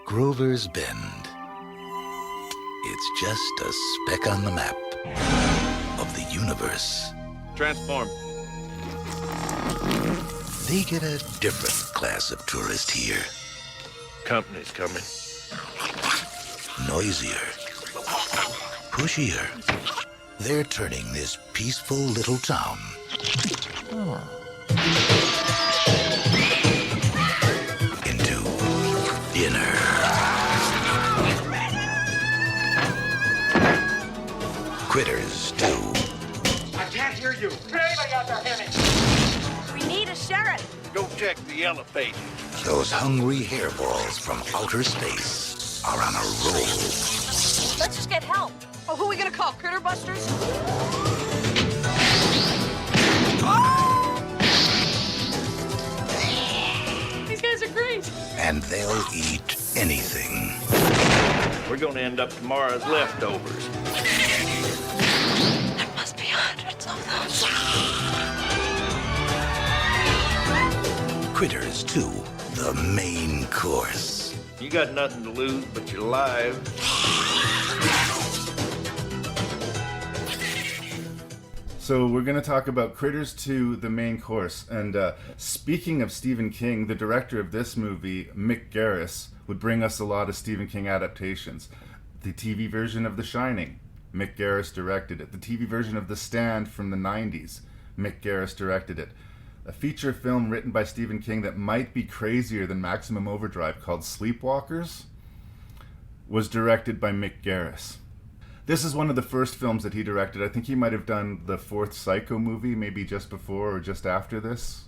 Grover's Bend. It's just a speck on the map of the universe. Transform. They get a different class of tourist here. Company's coming. Noisier. Pushier. They're turning this peaceful little town into dinner. Critters 2. I can't hear you. Anybody out there hear me? We need a sheriff. Go check the elevator. Those hungry hairballs from outer space are on a roll. Let's just get help. Oh, who are we gonna call? Critter Busters? These guys are great. And they'll eat anything. We're gonna end up tomorrow's leftovers. There must be hundreds of them. Critters 2, the main course. You got nothing to lose but your life. So we're going to talk about Critters 2, the main course. And speaking of Stephen King, the director of this movie, Mick Garris, would bring us a lot of Stephen King adaptations. The TV version of The Shining, Mick Garris directed it. The TV version of The Stand from the 90s, Mick Garris directed it. A feature film written by Stephen King that might be crazier than Maximum Overdrive called Sleepwalkers was directed by Mick Garris. This is one of the first films that he directed. I think he might have done the fourth Psycho movie, maybe just before or just after this.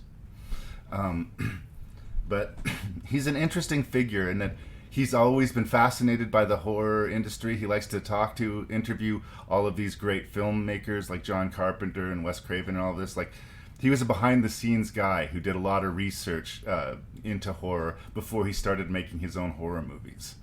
But he's an interesting figure in that he's always been fascinated by the horror industry. He likes to interview all of these great filmmakers like John Carpenter and Wes Craven and all of this. Like, he was a behind-the-scenes guy who did a lot of research into horror before he started making his own horror movies.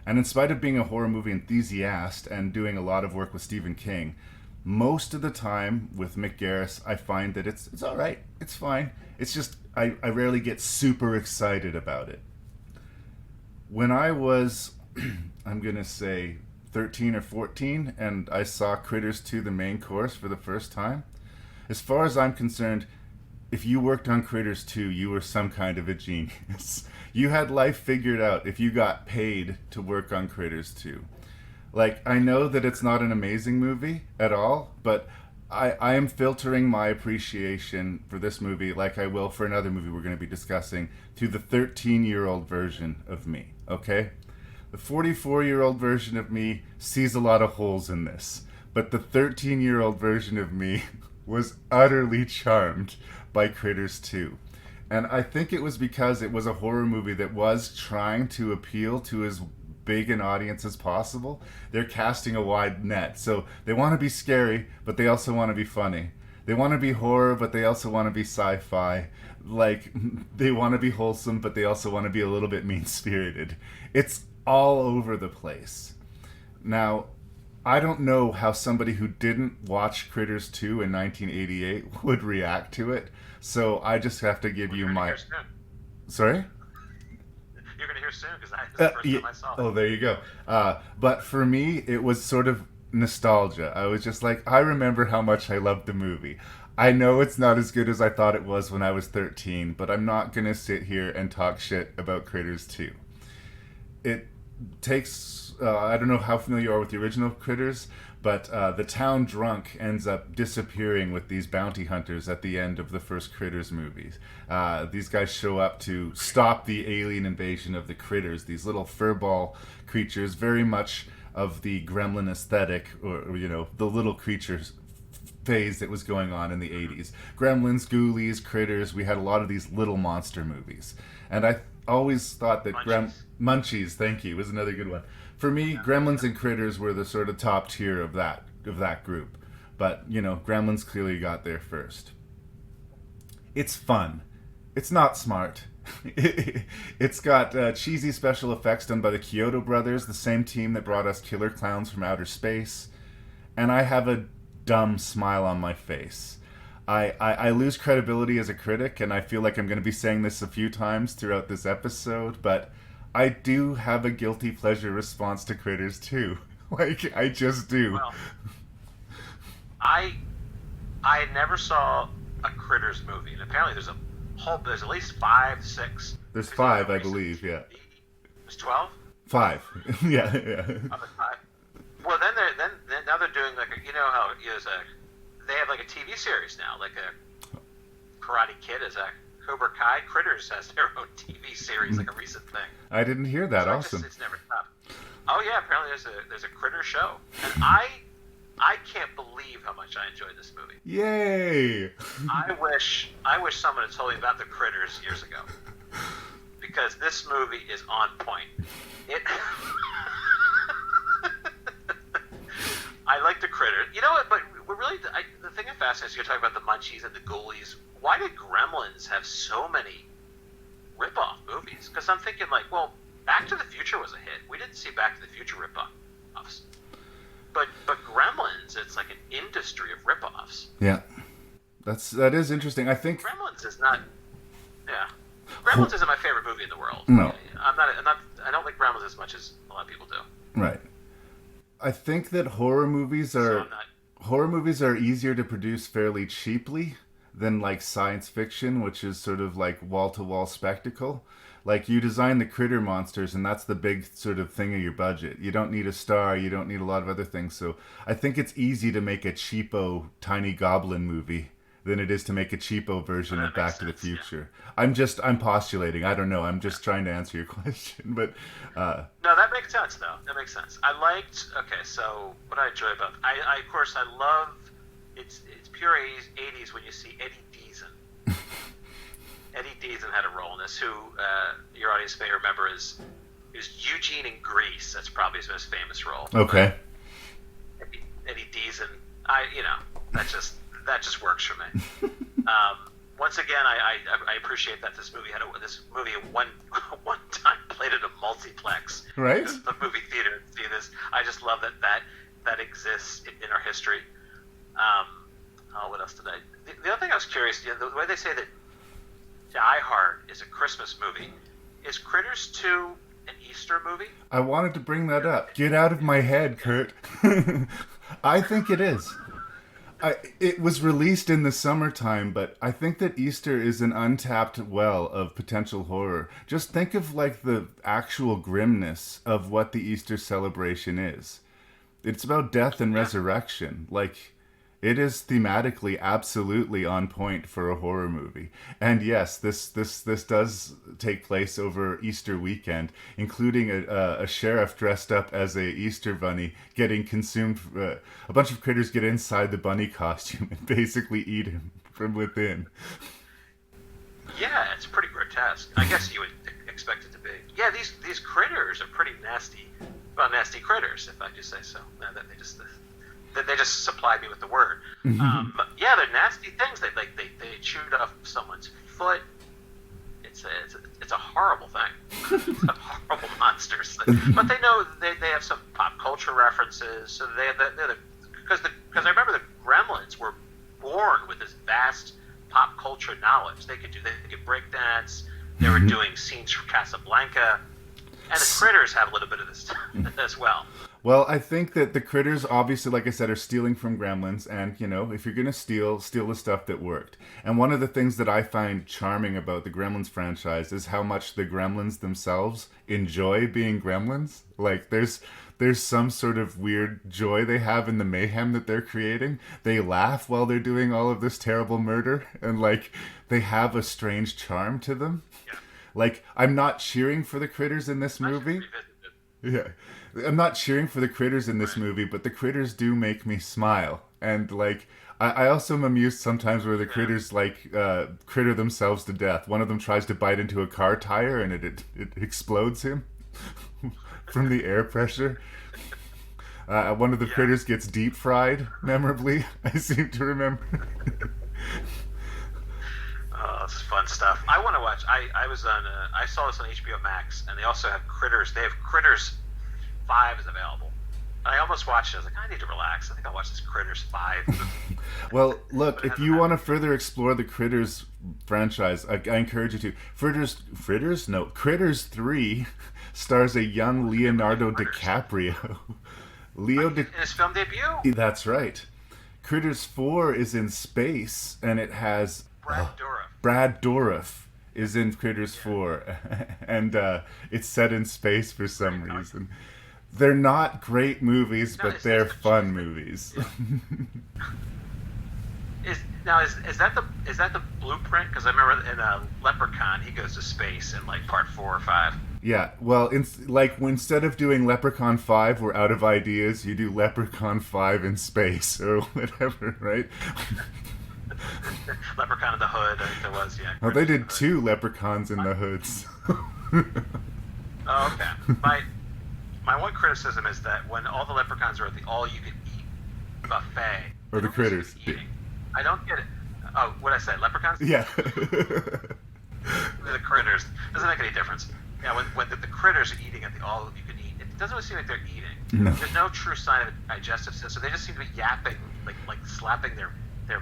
And in spite of being a horror movie enthusiast and doing a lot of work with Stephen King, most of the time with Mick Garris, I find that it's all right. It's fine. It's just I rarely get super excited about it. When I was, I'm going to say 13 or 14, and I saw Critters 2, the main course for the first time, as far as I'm concerned, if you worked on Critters 2, you were some kind of a genius. You had life figured out if you got paid to work on Critters 2. Like, I know that it's not an amazing movie at all, but I am filtering my appreciation for this movie like I will for another movie we're going to be discussing through the 13-year-old version of me, okay? The 44-year-old version of me sees a lot of holes in this, but the 13-year-old version of me was utterly charmed by Critters 2. And I think it was because it was a horror movie that was trying to appeal to as big an audience as possible. They're casting a wide net. So they want to be scary, but they also want to be funny. They want to be horror, but they also want to be sci-fi. Like, they want to be wholesome, but they also want to be a little bit mean-spirited. It's all over the place. Now, I don't know how somebody who didn't watch Critters 2 in 1988 would react to it. So I just have to give you my... Sorry? You're going to hear soon, because this is the first time I saw it. Oh, there you go. But for me, it was sort of nostalgia. I was just like, I remember how much I loved the movie. I know it's not as good as I thought it was when I was 13, but I'm not going to sit here and talk shit about Critters 2. It takes... I don't know how familiar you are with the original Critters, but the town drunk ends up disappearing with these bounty hunters at the end of the first Critters movies. These guys show up to stop the alien invasion of the Critters, these little furball creatures, very much of the gremlin aesthetic, or you know, the little creatures phase that was going on in the 80s. Gremlins, Ghoulies, Critters, we had a lot of these little monster movies. And I always thought that Munchies, thank you, was another good one. For me, Gremlins and Critters were the sort of top tier of that group. But, you know, Gremlins clearly got there first. It's fun. It's not smart. It's got cheesy special effects done by the Kyoto brothers, the same team that brought us Killer Clowns from Outer Space. And I have a dumb smile on my face. I lose credibility as a critic, and I feel like I'm going to be saying this a few times throughout this episode, but I do have a guilty pleasure response to Critters too. Like, I just do. Well, I never saw a Critters movie, and apparently there's at least 5, 6. There's 5, I believe. Yeah. There's 12. 5. Yeah. Oh, 5. Well, then now they're doing like how they have like a TV series now, like a Karate Kid is a Cobra Kai. Critters has their own TV series, like a recent thing. I didn't hear that. So Awesome. It's never stopped. Oh yeah, apparently there's a Critter show, and I can't believe how much I enjoyed this movie. Yay! I wish someone had told me about the Critters years ago, because this movie is on point. It. I like the Critter. You know what? But we're really the thing that fascinates me. You're talking about the Munchies and the Ghoulies. Why did Gremlins have so many rip-off movies? Because I'm thinking like, well, Back to the Future was a hit. We didn't see Back to the Future rip-offs. But Gremlins, it's like an industry of rip-offs. Yeah, that is interesting. I think Gremlins is not. Yeah, Gremlins isn't my favorite movie in the world. No, I don't like Gremlins as much as a lot of people do. Right. I think that horror movies are easier to produce fairly cheaply than like science fiction, which is sort of like wall-to-wall spectacle. Like, you design the critter monsters, and that's the big sort of thing of your budget. You don't need a star, you don't need a lot of other things. So I think it's easy to make a cheapo tiny goblin movie than it is to make a cheapo version of Back to the Future. Yeah. I'm postulating. I don't know. I'm just trying to answer your question. But no, that makes sense though. That makes sense. I liked. Okay, so what I enjoy about I of course I love. It's pure 80s when you see Eddie Deason. Eddie Deason had a role in this, who your audience may remember is Eugene in Grease. That's probably his most famous role. Okay. Eddie Deason. That just works for me. Once again, I appreciate that this movie at one time played at a multiplex. Right. The movie theater. See this? I just love that exists in our history. What else did I? The other thing I was curious. The way they say that Die Hard is a Christmas movie. Is Critters 2 an Easter movie? I wanted to bring that up. Get out of my head, Kurt. I think it is. It was released in the summertime, but I think that Easter is an untapped well of potential horror. Just think of like the actual grimness of what the Easter celebration is. It's about death and resurrection. Like, it is thematically absolutely on point for a horror movie. And yes, this does take place over Easter weekend, including a sheriff dressed up as a Easter bunny getting consumed. A bunch of critters get inside the bunny costume and basically eat him from within. Yeah, it's pretty grotesque. I guess you would expect it to be. Yeah, these critters are pretty nasty. Well, nasty critters, if I just say so. They just supplied me with the word. But yeah, they're nasty things. They chewed off someone's foot. It's a horrible thing. It's a horrible monsters. But they know they have some pop culture references. So because I remember the Gremlins were born with this vast pop culture knowledge. They could break dance. They were doing scenes from Casablanca, and the Critters have a little bit of this as well. Well, I think that the Critters, obviously, like I said, are stealing from Gremlins. And, if you're going to steal the stuff that worked. And one of the things that I find charming about the Gremlins franchise is how much the Gremlins themselves enjoy being Gremlins. Like, there's some sort of weird joy they have in the mayhem that they're creating. They laugh while they're doing all of this terrible murder. And, like, they have a strange charm to them. Yeah. Like, I'm not cheering for the Critters in this movie. Yeah. I'm not cheering for the Critters in this movie, but the Critters do make me smile. And, like, I also am amused sometimes where the Critters, like, critter themselves to death. One of them tries to bite into a car tire, and it explodes him from the air pressure. One of the Critters gets deep fried, memorably, I seem to remember. Oh, this is fun stuff. I want to watch. I saw this on HBO Max, and they also have Critters. They have Critters 5 is available. I almost watched it. I was like, I need to relax. I think I'll watch this Critters 5. Well, look, if you want to further explore the Critters franchise, I encourage you to. Critters 3 stars a young Leonardo DiCaprio. In his film debut? That's right. Critters 4 is in space, and it has Brad Dourif is in Critters 4, and it's set in space for some reason. They're not great movies, but they're fun movies. Is that the blueprint? Because I remember in Leprechaun, he goes to space in like part 4 or 5. Yeah, well, instead of doing Leprechaun 5, we're out of ideas. You do Leprechaun 5 in space or whatever, right? Leprechaun in the Hood, I think there was, yeah. Oh, they did 2 Leprechauns in the Hoods. Oh, okay. My one criticism is that when all the leprechauns are at the all-you-can-eat buffet, Or the Critters. Eating. I don't get it. Oh, what I said, leprechauns? Yeah. The Critters. Doesn't make any difference. Yeah, when the Critters are eating at the all-you-can-eat, it doesn't really seem like they're eating. No. There's no true sign of a digestive system. So they just seem to be yapping, like slapping their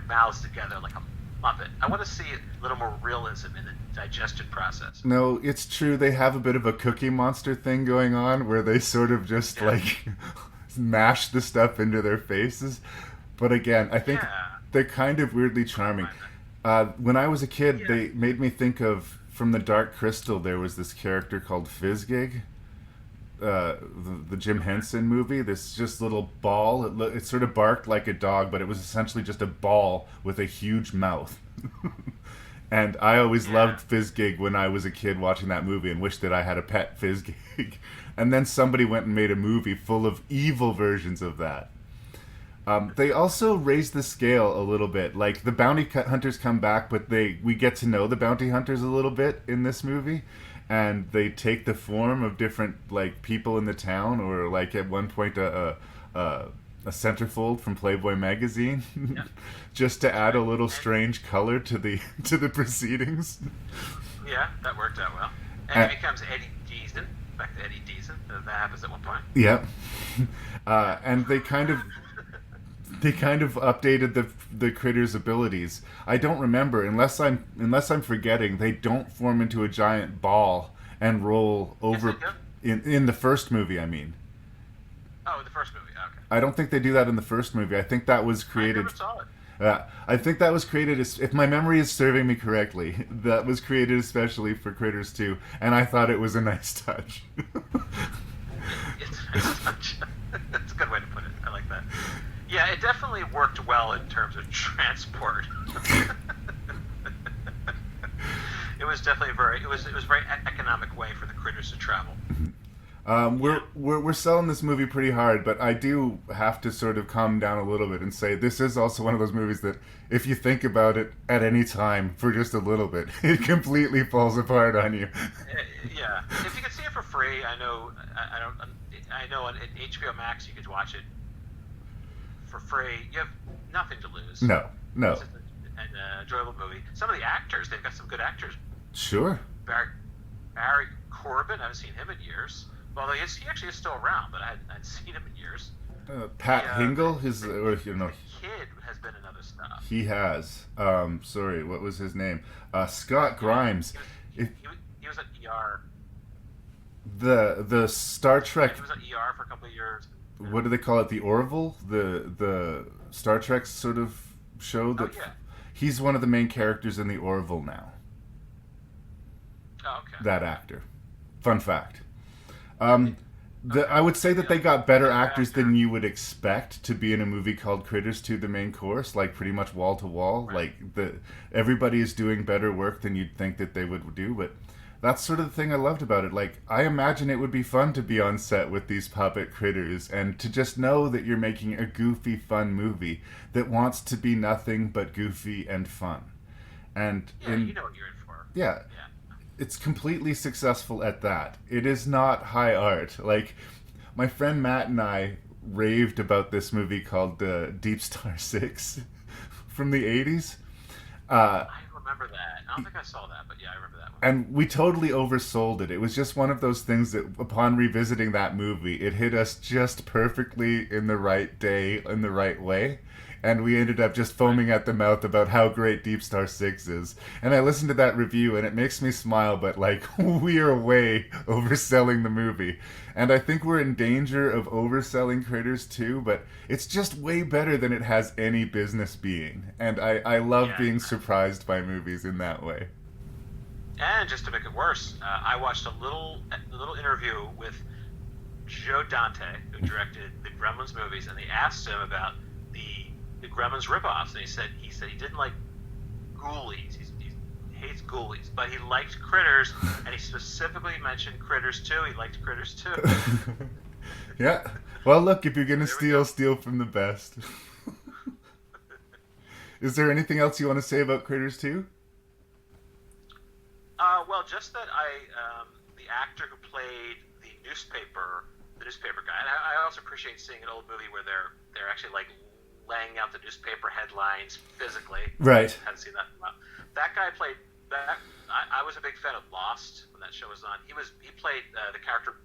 mouths together like a muppet. I want to see a little more realism in the digestion process. No, it's true. They have a bit of a Cookie Monster thing going on where they sort of just mash the stuff into their faces. But again, I think they're kind of weirdly charming. When I was a kid, they made me think of, from The Dark Crystal, there was this character called Fizzgig. The Jim Henson movie, this just little ball. It sort of barked like a dog, but it was essentially just a ball with a huge mouth. And I always loved Fizzgig when I was a kid watching that movie and wished that I had a pet Fizzgig. And then somebody went and made a movie full of evil versions of that. They also raised the scale a little bit. Like, the bounty hunters come back, but we get to know the bounty hunters a little bit in this movie. And they take the form of different people in the town, or at one point a centerfold from Playboy magazine, just to add a little strange color to the proceedings. Yeah, that worked out well. And he becomes Eddie Deason. Back to Eddie Deason. That happens at one point. Yeah, and they kind of updated the Critters' abilities. I don't remember, unless I'm forgetting. They don't form into a giant ball and roll over in the first movie. I mean. Oh, the first movie. Okay. I don't think they do that in the first movie. I think that was created. I never saw it. I think that was created, if my memory is serving me correctly, that was created especially for Critters 2, and I thought it was a nice touch. It's a nice touch. That's a good way to put it. I like that. Yeah, it definitely worked well in terms of transport. It was definitely it was a very economic way for the Critters to travel. We're selling this movie pretty hard, but I do have to sort of calm down a little bit and say this is also one of those movies that if you think about it at any time for just a little bit, it completely falls apart on you. Yeah, if you can see it for free, I know on HBO Max you could watch it for free. You have nothing to lose. No. It's an enjoyable movie. Some of the actors, they've got some good actors. Sure. Barry Corbin, I haven't seen him in years. Well, he actually is still around, but I hadn't seen him in years. Pat Hingle, The Kid has been in other stuff. He has. Sorry, what was his name? Scott Grimes. He was at ER. The Star Trek. He was at ER for a couple of years. What do they call it? The Orville, the Star Trek sort of show that. Oh, yeah. He's one of the main characters in the Orville now. Oh, okay. That actor. Fun fact. I would say that they got better actors than you would expect to be in a movie called Critters 2: The Main Course, like pretty much wall to wall. Right. Everybody is doing better work than you'd think that they would do, but that's sort of the thing I loved about it. Like, I imagine it would be fun to be on set with these puppet critters and to just know that you're making a goofy, fun movie that wants to be nothing but goofy and fun. And you know what you're in for. Yeah. It's completely successful at that. It is not high art. Like, my friend Matt and I raved about this movie called Deep Star 6 from the 80s. I remember that. I don't think I saw that, but yeah, I remember that one. And we totally oversold it. It was just one of those things that, upon revisiting that movie, it hit us just perfectly in the right day, in the right way. And we ended up just foaming at the mouth about how great Deep Star 6 is. And I listened to that review, and it makes me smile, but, like, we are way overselling the movie. And I think we're in danger of overselling Critters 2, but it's just way better than it has any business being. And I love being surprised by movies in that way. And just to make it worse, I watched a little interview with Joe Dante, who directed the Gremlins movies, and they asked him about the Gremlins ripoffs, and he said he didn't like Ghoulies. He hates Ghoulies, but he liked Critters, and he specifically mentioned Critters 2. He liked Critters 2. Yeah. Well, look, if you're gonna steal from the best. Is there anything else you want to say about Critters 2? Well, just that the actor who played the newspaper guy, and I also appreciate seeing an old movie where they're actually like laying out the newspaper headlines physically. Right. I haven't seen that in a while. That guy played that. I was a big fan of Lost when that show was on. He played the character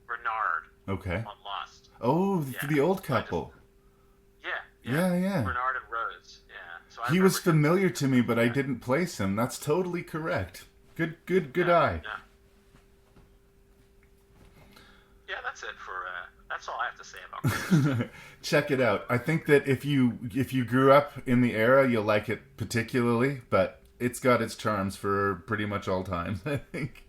Bernard. Okay. On Lost. Oh, Yeah. the old couple. Yeah. Bernard and Rose. Yeah. So He was remember him. familiar to me, but I didn't place him. That's totally correct. Good eye. Yeah. Yeah, that's it for. That's all I have to say about Critters. Check it out. I think that if you grew up in the era, you'll like it particularly, but it's got its charms for pretty much all times, I think.